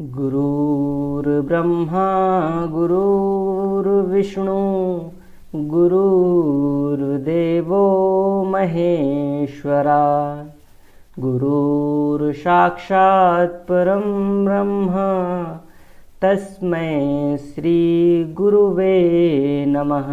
गुरुर्ब्रह्मा गुरुर्विष्णु गुरुर्देवो महेश्वरा गुरुर्साक्षात् परं ब्रह्म तस्मै श्री गुरुवे नमः।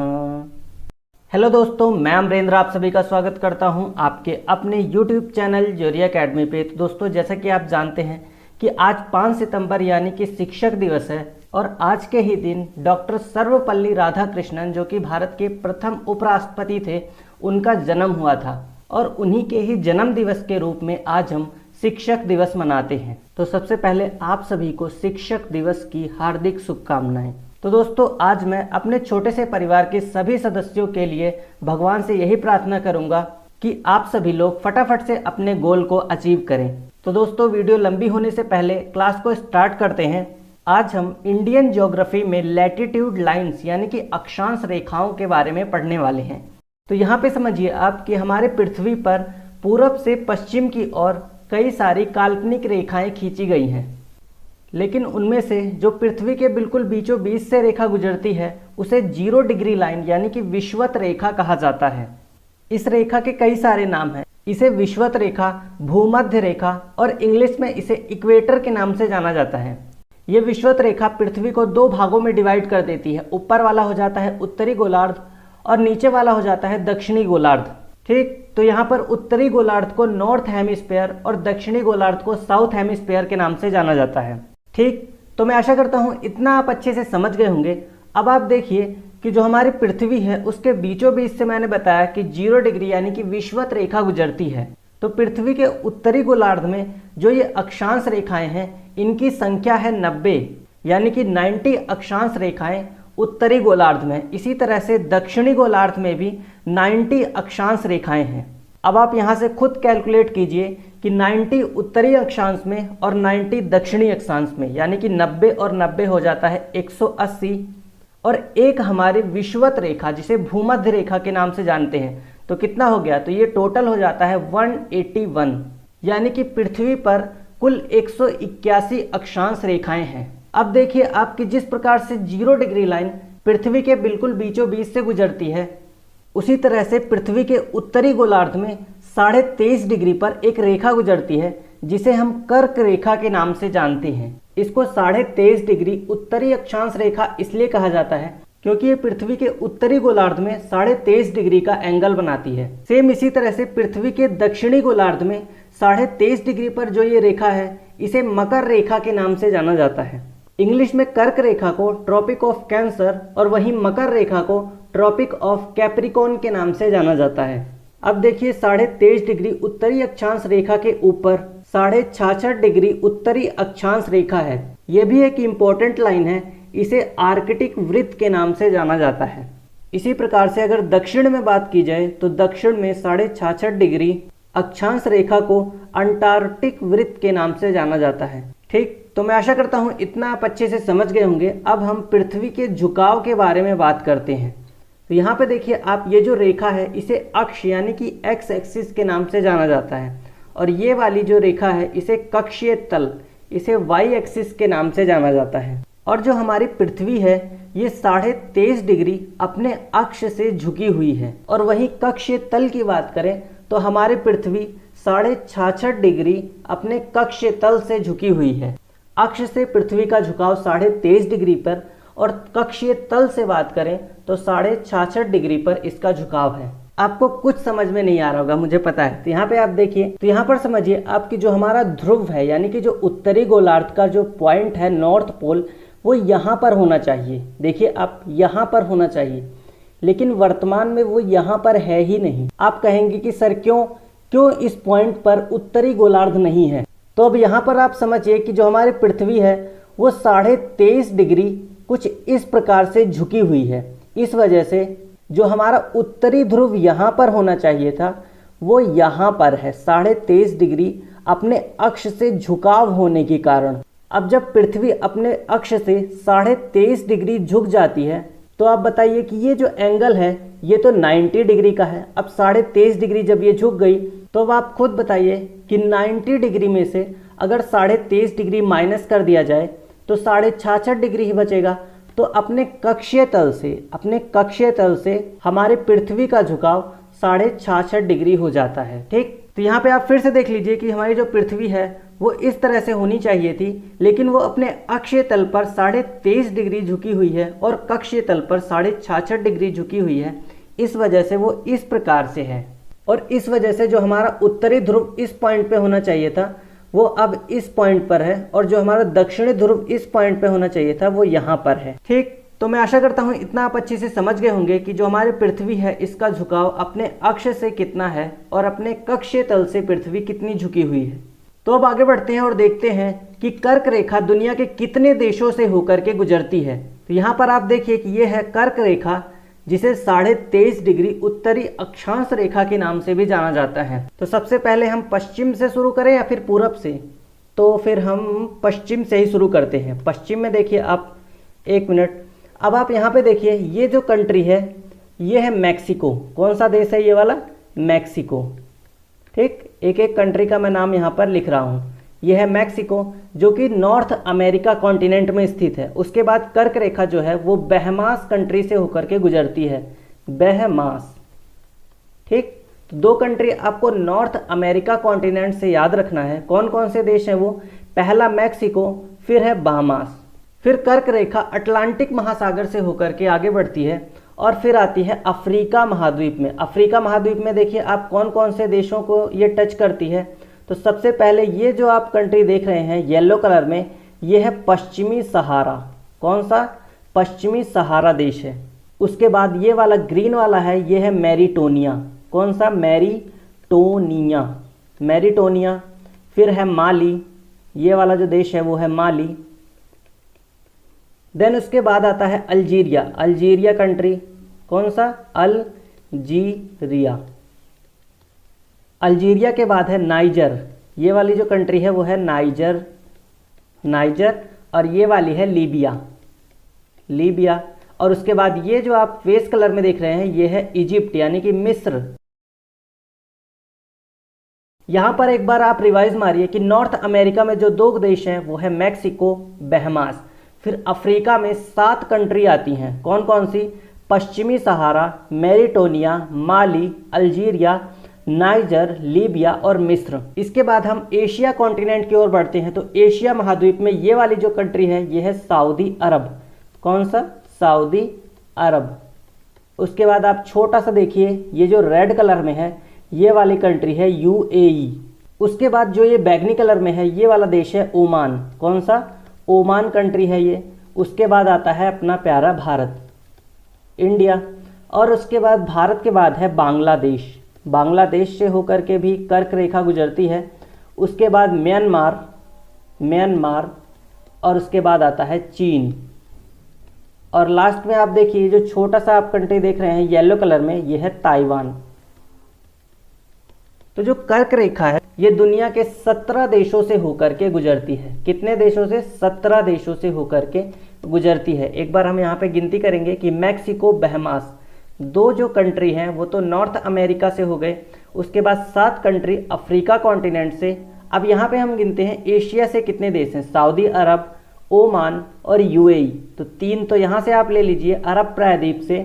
हेलो दोस्तों, मैं अमरेंद्र आप सभी का स्वागत करता हूं आपके अपने YouTube चैनल ज्योरी एकेडमी पे। तो दोस्तों, जैसा कि आप जानते हैं कि आज 5 सितंबर यानी कि शिक्षक दिवस है और आज के ही दिन डॉक्टर सर्वपल्ली राधाकृष्णन जो कि भारत के प्रथम उपराष्ट्रपति थे, उनका जन्म हुआ था और उन्हीं के ही जन्म दिवस के रूप में आज हम शिक्षक दिवस मनाते हैं। तो सबसे पहले आप सभी को शिक्षक दिवस की हार्दिक शुभकामनाएं। तो दोस्तों, आज मैं अपने छोटे से परिवार के सभी सदस्यों के लिए भगवान से यही प्रार्थना करूंगा कि आप सभी लोग फटाफट से अपने गोल को अचीव करें। तो दोस्तों, वीडियो लंबी होने से पहले क्लास को स्टार्ट करते हैं। आज हम इंडियन ज्योग्राफी में लैटिट्यूड लाइंस यानी कि अक्षांश रेखाओं के बारे में पढ़ने वाले हैं। तो यहाँ पे समझिए आप कि हमारे पृथ्वी पर पूरब से पश्चिम की ओर कई सारी काल्पनिक रेखाएं खींची गई हैं, लेकिन उनमें से जो पृथ्वी के बिल्कुल बीचों बीच से रेखा गुजरती है उसे 0 डिग्री लाइन यानी कि विषुवत रेखा कहा जाता है। इस रेखा के कई सारे नाम हैं। इसे विषुवत रेखा, भूमध्य रेखा और इंग्लिश में इसे इक्वेटर के नाम से जाना जाता है। ये विषुवत रेखा पृथ्वी को 2 भागों में डिवाइड कर देती है। ऊपर वाला हो जाता है उत्तरी गोलार्ध और नीचे वाला हो जाता है दक्षिणी गोलार्ध। ठीक, तो यहाँ पर उत्तरी गोलार्ध को नॉर्थ हेमिस्फीयर और दक्षिणी गोलार्ध को साउथ हेमिस्फीयर के नाम से जाना जाता है। ठीक, तो मैं आशा करता हूँ इतना आप अच्छे से समझ गए होंगे। अब आप देखिए कि जो हमारी पृथ्वी है उसके बीचों बीच से मैंने बताया कि 0 डिग्री यानी कि विषुवत रेखा गुजरती है। तो पृथ्वी के उत्तरी गोलार्ध में जो ये अक्षांश रेखाएं हैं इनकी संख्या है 90 यानी कि 90 अक्षांश रेखाएं उत्तरी गोलार्ध में। इसी तरह से दक्षिणी गोलार्ध में भी 90 अक्षांश रेखाएं हैं। अब आप यहाँ से खुद कैलकुलेट कीजिए कि 90 उत्तरी अक्षांश में और 90 दक्षिणी अक्षांश में, यानी कि 90 और 90 हो जाता है 180 और एक हमारी विषुवत रेखा जिसे भूमध्य रेखा के नाम से जानते हैं, तो कितना हो गया? तो ये टोटल हो जाता है 181, यानी कि पृथ्वी पर कुल 181 अक्षांश रेखाएं हैं। अब देखिए आपकी जिस प्रकार से 0 डिग्री लाइन पृथ्वी के बिल्कुल बीचों बीच से गुजरती है, उसी तरह से पृथ्वी के उत्तरी गोलार्ध में 23.5 डिग्री पर एक रेखा गुजरती है जिसे हम कर्क रेखा के नाम से जानते हैं। इसको 23.5 डिग्री उत्तरी अक्षांश रेखा इसलिए कहा जाता है क्योंकि ये पृथ्वी के उत्तरी गोलार्ध में 23.5 डिग्री का एंगल बनाती है। सेम इसी तरह से पृथ्वी के दक्षिणी गोलार्ध में 23.5 डिग्री पर जो ये रेखा है इसे मकर रेखा के नाम से जाना जाता है। इंग्लिश में कर्क रेखा को ट्रॉपिक ऑफ कैंसर और वहीं मकर रेखा को ट्रॉपिक ऑफ कैप्रिकॉर्न के नाम से जाना जाता है। अब देखिए 23.5 डिग्री उत्तरी अक्षांश रेखा के ऊपर 66.5 डिग्री उत्तरी अक्षांश रेखा है। यह भी एक इम्पोर्टेंट लाइन है, इसे आर्कटिक वृत्त के नाम से जाना जाता है। इसी प्रकार से अगर दक्षिण में बात की जाए तो दक्षिण में 66.5 डिग्री अक्षांश रेखा को अंटार्कटिक वृत्त के नाम से जाना जाता है। ठीक, तो मैं आशा करता हूँ इतना आप अच्छे से समझ गए होंगे। अब हम पृथ्वी के झुकाव के बारे में बात करते हैं। तो यहाँ पे देखिए आप, ये जो रेखा है इसे अक्ष यानी कि एक्स एक्सिस के नाम से जाना जाता है और ये वाली जो रेखा है इसे कक्षीय तल, इसे वाई एक्सिस के नाम से जाना जाता है। और जो हमारी पृथ्वी है ये 23.5 डिग्री अपने अक्ष से झुकी हुई है और वहीं कक्षीय तल की बात करें तो हमारी पृथ्वी 66.5 डिग्री अपने कक्षीय तल से झुकी हुई है। अक्ष से पृथ्वी का झुकाव 23.5 डिग्री पर और कक्षीय तल से बात करें तो 66.5 डिग्री पर इसका झुकाव है। आपको कुछ समझ में नहीं आ रहा होगा, मुझे पता है। तो यहाँ पे आप देखिए, तो यहाँ पर समझिए आपकी जो हमारा ध्रुव है यानी कि जो उत्तरी गोलार्ध का जो पॉइंट है नॉर्थ पोल, वो यहाँ पर होना चाहिए। देखिए आप, यहाँ पर होना चाहिए, लेकिन वर्तमान में वो यहाँ पर है ही नहीं। आप कहेंगे कि सर क्यों इस पॉइंट पर उत्तरी गोलार्ध नहीं है? तो अब यहाँ पर आप समझिए कि जो हमारी पृथ्वी है वो 23.5 डिग्री कुछ इस प्रकार से झुकी हुई है। इस वजह से जो हमारा उत्तरी ध्रुव यहाँ पर होना चाहिए था वो यहाँ पर है 23.5 डिग्री अपने अक्ष से झुकाव होने के कारण। अब जब पृथ्वी अपने अक्ष से 23.5 डिग्री झुक जाती है तो आप बताइए कि ये जो एंगल है ये तो 90 डिग्री का है। अब 23.5 डिग्री जब ये झुक गई तो अब आप खुद बताइए कि 90 डिग्री में से अगर 23.5 डिग्री माइनस कर दिया जाए तो 66.5 डिग्री ही बचेगा। तो अपने कक्षीय तल से हमारे पृथ्वी का झुकाव 66.5 डिग्री हो जाता है। ठीक, तो यहाँ पे आप फिर से देख लीजिए कि हमारी जो पृथ्वी है वो इस तरह से होनी चाहिए थी, लेकिन वो अपने अक्षीय तल पर 23.5 डिग्री झुकी हुई है और कक्षीय तल पर 66.5 डिग्री झुकी हुई है। इस वजह से वो इस प्रकार से है, और इस वजह से जो हमारा उत्तरी ध्रुव इस पॉइंट पे होना चाहिए था वो अब इस पॉइंट पर है, और जो हमारा दक्षिणी ध्रुव इस पॉइंट पे होना चाहिए था वो यहाँ पर है। ठीक, तो मैं आशा करता हूँ इतना आप अच्छे से समझ गए होंगे कि जो हमारी पृथ्वी है इसका झुकाव अपने अक्ष से कितना है और अपने कक्षीय तल से पृथ्वी कितनी झुकी हुई है। तो अब आगे बढ़ते हैं और देखते हैं कि कर्क रेखा दुनिया के कितने देशों से होकर के गुजरती है। तो यहाँ पर आप देखिए कि ये है कर्क रेखा, जिसे 23.5 डिग्री उत्तरी अक्षांश रेखा के नाम से भी जाना जाता है। तो सबसे पहले हम पश्चिम से शुरू करें या फिर पूरब से? तो फिर हम पश्चिम से ही शुरू करते हैं। पश्चिम में देखिए आप, एक मिनट, अब आप यहाँ पे देखिए ये जो कंट्री है ये है मैक्सिको। कौन सा देश है ये वाला? मैक्सिको। ठीक, एक एक कंट्री का मैं नाम यहाँ पर लिख रहा हूँ। ये है मैक्सिको, जो कि नॉर्थ अमेरिका कॉन्टिनेंट में स्थित है। उसके बाद कर्क रेखा जो है वो बहमास कंट्री से होकर के गुजरती है, बहमास। ठीक, तो दो कंट्री आपको नॉर्थ अमेरिका कॉन्टिनेंट से याद रखना है। कौन कौन से देश हैं वो? पहला मैक्सिको, फिर है बहमास। फिर कर्क रेखा अटलांटिक महासागर से होकर के आगे बढ़ती है और फिर आती है अफ्रीका महाद्वीप में। अफ्रीका महाद्वीप में देखिए आप कौन कौन से देशों को ये टच करती है। तो सबसे पहले ये जो आप कंट्री देख रहे हैं येलो कलर में, ये है पश्चिमी सहारा। कौन सा? पश्चिमी सहारा देश है। उसके बाद ये वाला ग्रीन वाला है, ये है मैरिटोनिया। कौन सा? मैरिटोनिया, मैरिटोनिया। फिर है माली, ये वाला जो देश है वो है माली। देन उसके बाद आता है अल्जीरिया, अल्जीरिया कंट्री। कौन सा? अल्जीरिया। अल्जीरिया के बाद है नाइजर, ये वाली जो कंट्री है वो है नाइजर, नाइजर। और ये वाली है लीबिया, लीबिया। और उसके बाद ये जो आप फेस कलर में देख रहे हैं ये है इजिप्ट, यानी कि मिस्र। यहां पर एक बार आप रिवाइज मारिए कि नॉर्थ अमेरिका में जो दो देश हैं वो है मैक्सिको, बहमास। फिर अफ्रीका में 7 कंट्री आती हैं। कौन कौन सी? पश्चिमी सहारा, मैरिटोनिया, माली, अल्जीरिया, नाइजर, लीबिया और मिस्र। इसके बाद हम एशिया कॉन्टिनेंट की ओर बढ़ते हैं। तो एशिया महाद्वीप में ये वाली जो कंट्री है ये है सऊदी अरब। कौन सा? सऊदी अरब। उसके बाद आप छोटा सा देखिए, ये जो रेड कलर में है ये वाली कंट्री है यूएई। उसके बाद जो ये बैगनी कलर में है ये वाला देश है ओमान। कौन सा? ओमान कंट्री है ये। उसके बाद आता है अपना प्यारा भारत, इंडिया। और उसके बाद भारत के बाद है बांग्लादेश, बांग्लादेश से होकर के भी कर्क रेखा गुजरती है। उसके बाद म्यांमार, म्यांमार। और उसके बाद आता है चीन। और लास्ट में आप देखिए जो छोटा सा आप कंट्री देख रहे हैं येलो कलर में, ये है ताइवान। तो जो कर्क रेखा है ये दुनिया के 17 देशों से होकर के गुजरती है। कितने देशों से? 17 देशों से होकर के गुजरती है। एक बार हम यहाँ पे गिनती करेंगे कि मैक्सिको, बहमास, दो जो कंट्री हैं वो तो नॉर्थ अमेरिका से हो गए। उसके बाद 7 कंट्री अफ्रीका कॉन्टिनेंट से। अब यहाँ पे हम गिनते हैं एशिया से कितने देश हैं? सऊदी अरब, ओमान और यूएई। तो 3 तो यहाँ से आप ले लीजिए अरब प्रायद्वीप से,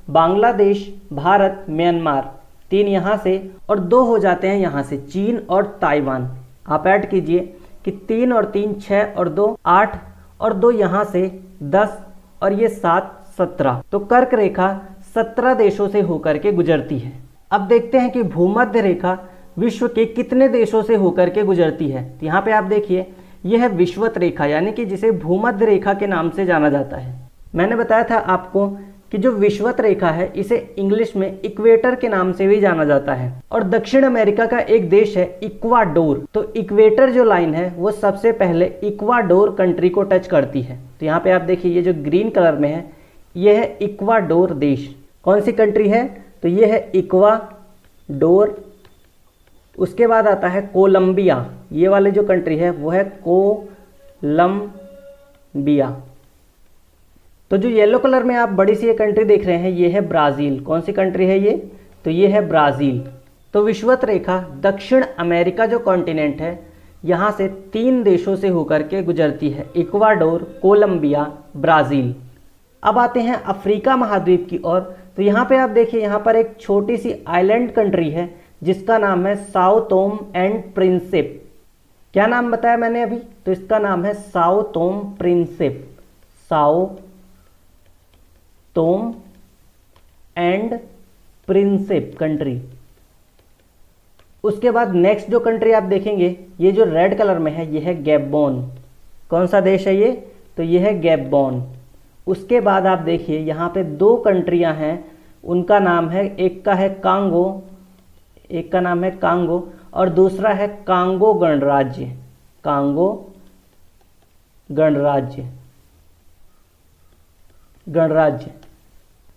बांग्लादेश, भारत, म्यांमार, 3 यहाँ से, और 2 हो जाते हैं यहाँ से, चीन और ताइवान। आप ऐड कीजिए कि 3 और 3 6 और 2 8 और 2 यहाँ से 10 और ये 7 17। तो कर्क रेखा 17 देशों से होकर के गुजरती है। अब देखते हैं कि भूमध्य रेखा विश्व के कितने देशों से होकर के गुजरती है। तो यहाँ पे आप देखिए यह है विषुवत रेखा, यानी कि जिसे भूमध्य रेखा के नाम से जाना जाता है। मैंने बताया था आपको कि जो विषुवत रेखा है इसे इंग्लिश में इक्वेटर के नाम से भी जाना जाता है। और दक्षिण अमेरिका का एक देश है इक्वाडोर। तो इक्वेटर जो लाइन है वो सबसे पहले इक्वाडोर कंट्री को टच करती है। तो यहाँ पे आप देखिए ये जो ग्रीन कलर में है ये है इक्वाडोर देश। कौन सी कंट्री है? तो ये है इक्वाडोर। उसके बाद आता है कोलंबिया, ये वाले जो कंट्री है वो है कोलंबिया। तो जो येलो कलर में आप बड़ी सी ये कंट्री देख रहे हैं ये है ब्राज़ील। कौन सी कंट्री है ये? तो ये है ब्राज़ील। तो विषुवत रेखा दक्षिण अमेरिका जो कॉन्टिनेंट है यहाँ से 3 देशों से होकर के गुजरती है, इक्वाडोर, कोलंबिया, ब्राज़ील। अब आते हैं अफ्रीका महाद्वीप की ओर। तो यहाँ पे आप देखिए, यहाँ पर एक छोटी सी आइलैंड कंट्री है जिसका नाम है साओ टोम एंड प्रिंसिप। क्या नाम बताया मैंने अभी? तो इसका नाम है Sao Tome Principe, Sao Tome and Principe country. उसके बाद नेक्स्ट जो कंट्री आप देखेंगे, ये जो रेड कलर में है, ये है गैबोन। कौन सा देश है ये? तो ये है गैबोन। उसके बाद आप देखिए यहाँ पे 2 कंट्रियां हैं, उनका नाम है, एक का है कांगो, एक का नाम है कांगो और दूसरा है कांगो गणराज्य, कांगो गणराज्य, गणराज्य।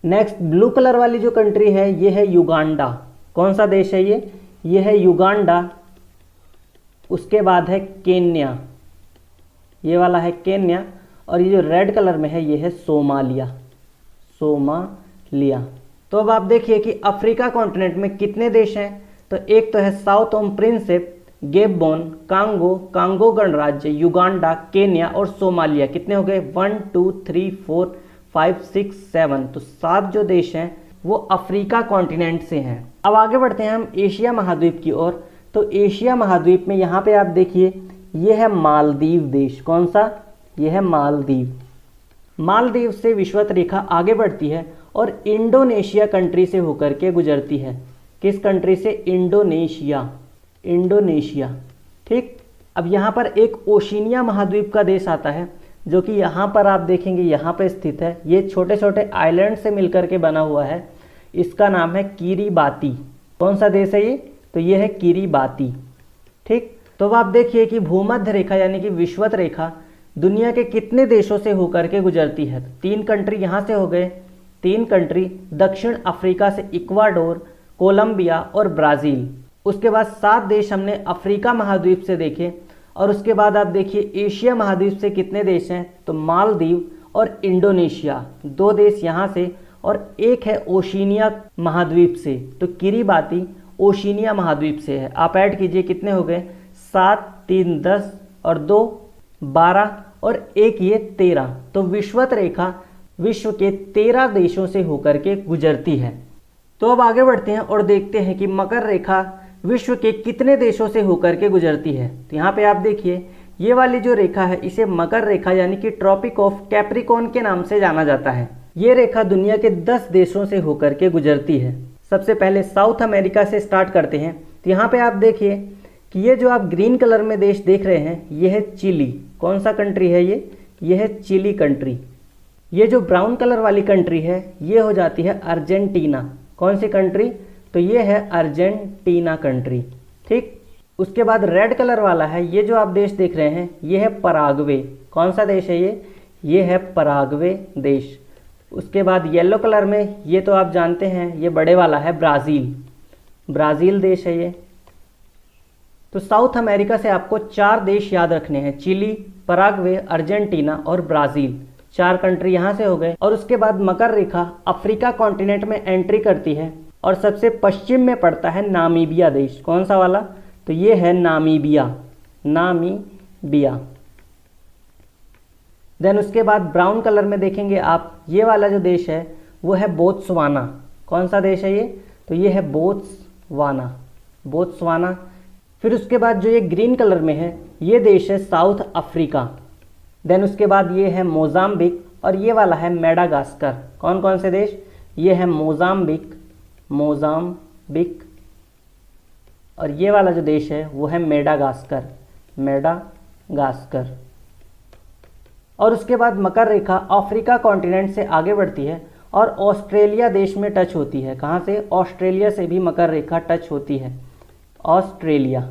नेक्स्ट ब्लू कलर वाली जो कंट्री है, ये है युगांडा। कौन सा देश है ये? ये है युगांडा। उसके बाद है केन्या, ये वाला है केन्या। और ये जो रेड कलर में है, ये है सोमालिया, सोमालिया। तो अब आप देखिए कि अफ्रीका कॉन्टिनेंट में कितने देश हैं। तो एक तो है Sao Tome Principe, Gabon, Congo, Congo गणराज्य, युगांडा, केन्या और सोमालिया। कितने हो गए? 1 2 3 4 5 6 7। तो 7 जो देश हैं वो अफ्रीका कॉन्टिनेंट से हैं। अब आगे बढ़ते हैं हम एशिया महाद्वीप की ओर। तो एशिया महाद्वीप में यहाँ पे आप देखिए, ये है मालदीव देश। कौन सा? ये है मालदीव। मालदीव से विषुवत रेखा आगे बढ़ती है और इंडोनेशिया कंट्री से होकर के गुजरती है। किस कंट्री से? Indonesia, Indonesia. ठीक। अब यहाँ पर एक ओशिनिया महाद्वीप का देश आता है, जो कि यहाँ पर आप देखेंगे यहाँ पे स्थित है। ये छोटे छोटे आइलैंड से मिलकर के बना हुआ है। इसका नाम है किरिबाती। कौन सा देश है ये? तो ये है किरिबाती। ठीक। तो अब आप देखिए कि भूमध्य रेखा यानी कि विषुवत रेखा दुनिया के कितने देशों से होकर के गुजरती है? 3 कंट्री यहाँ से हो गए, 3 कंट्री दक्षिण अफ्रीका से, इक्वाडोर, कोलंबिया और ब्राज़ील। उसके बाद 7 देश हमने अफ्रीका महाद्वीप से देखे। और उसके बाद आप देखिए एशिया महाद्वीप से कितने देश हैं? तो मालदीव और इंडोनेशिया, 2 देश यहाँ से और एक है ओशिनिया महाद्वीप से। तो किरिबाती ओशिनिया महाद्वीप से है। आप ऐड कीजिए, कितने हो गए? 7 3 10 और 2 12 और 1 ये 13। तो विषुवत रेखा विश्व के 13 देशों से होकर के गुजरती है। तो अब आगे बढ़ते हैं और देखते हैं कि मकर रेखा विश्व के कितने देशों से होकर के गुजरती है। तो यहाँ पे आप देखिए, ये वाली जो रेखा है इसे मकर रेखा यानी कि ट्रॉपिक ऑफ कैप्रिकॉर्न के नाम से जाना जाता है। ये रेखा दुनिया के 10 देशों से होकर के गुजरती है। सबसे पहले साउथ अमेरिका से स्टार्ट करते हैं। तो यहाँ पे आप देखिए कि ये जो आप ग्रीन कलर में देश देख रहे हैं, ये है चिली। कौन सा कंट्री है ये? ये है चिली कंट्री। ये जो ब्राउन कलर वाली कंट्री है, ये हो जाती है अर्जेंटीना। कौन सी कंट्री? तो ये है अर्जेंटीना कंट्री। ठीक। उसके बाद रेड कलर वाला है, ये जो आप देश देख रहे हैं, ये है पराग्वे। कौन सा देश है ये? ये है पराग्वे देश। उसके बाद येलो कलर में, ये तो आप जानते हैं, ये बड़े वाला है ब्राज़ील, ब्राज़ील देश है ये। तो साउथ अमेरिका से आपको 4 देश याद रखने हैं, चिली, पराग्वे, अर्जेंटीना और ब्राज़ील। 4 कंट्री यहाँ से हो गए। और उसके बाद मकर रेखा अफ्रीका कॉन्टिनेंट में एंट्री करती है और सबसे पश्चिम में पड़ता है नामीबिया देश। कौन सा वाला? तो ये है नामीबिया, नामीबिया। देन उसके बाद ब्राउन कलर में देखेंगे आप, ये वाला जो देश है वो है बोत्सवाना। कौन सा देश है ये? तो ये है बोत्सवाना, बोत्सवाना। फिर उसके बाद जो ये ग्रीन कलर में है, ये देश है साउथ अफ्रीका। देन उसके बाद ये है मोजाम्बिक और ये वाला है मेडागास्कर। कौन कौन से देश? ये है मोजाम्बिक, मोजाम्बिक और ये वाला जो देश है वो है मेडागास्कर, मेडागास्कर। और उसके बाद मकर रेखा अफ्रीका कॉन्टिनेंट से आगे बढ़ती है और ऑस्ट्रेलिया देश में टच होती है। कहाँ से? ऑस्ट्रेलिया से भी मकर रेखा टच होती है, ऑस्ट्रेलिया।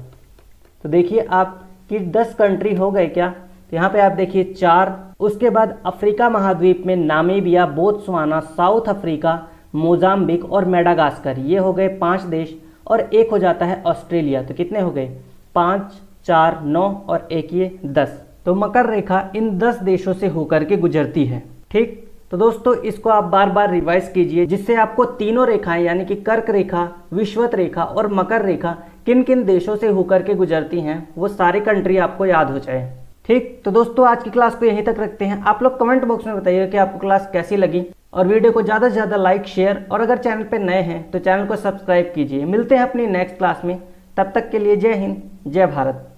तो देखिए आप कि 10 कंट्री हो गए क्या? तो यहाँ पे आप देखिए 4। उसके बाद अफ्रीका महाद्वीप में Namibia, Botswana, south Africa, Mozambique और मेडागास्कर, ये हो गए 5 देश और एक हो जाता है ऑस्ट्रेलिया। तो कितने हो गए? 5 4 9 और 1 ये 10। तो मकर रेखा इन 10 देशों से होकर के गुजरती है। ठीक। तो दोस्तों इसको आप बार बार रिवाइज कीजिए, जिससे आपको तीनों रेखाएं यानी कि कर्क रेखा, विषुवत रेखा और मकर रेखा किन किन देशों से होकर के गुजरती हैं वो सारी कंट्री आपको याद हो जाए। ठीक, तो दोस्तों आज की क्लास को यहीं तक रखते हैं। आप लोग कमेंट बॉक्स में बताइए कि आपको क्लास कैसी लगी, और वीडियो को ज़्यादा से ज़्यादा लाइक शेयर, और अगर चैनल पर नए हैं तो चैनल को सब्सक्राइब कीजिए। मिलते हैं अपनी नेक्स्ट क्लास में, तब तक के लिए जय हिंद, जय भारत।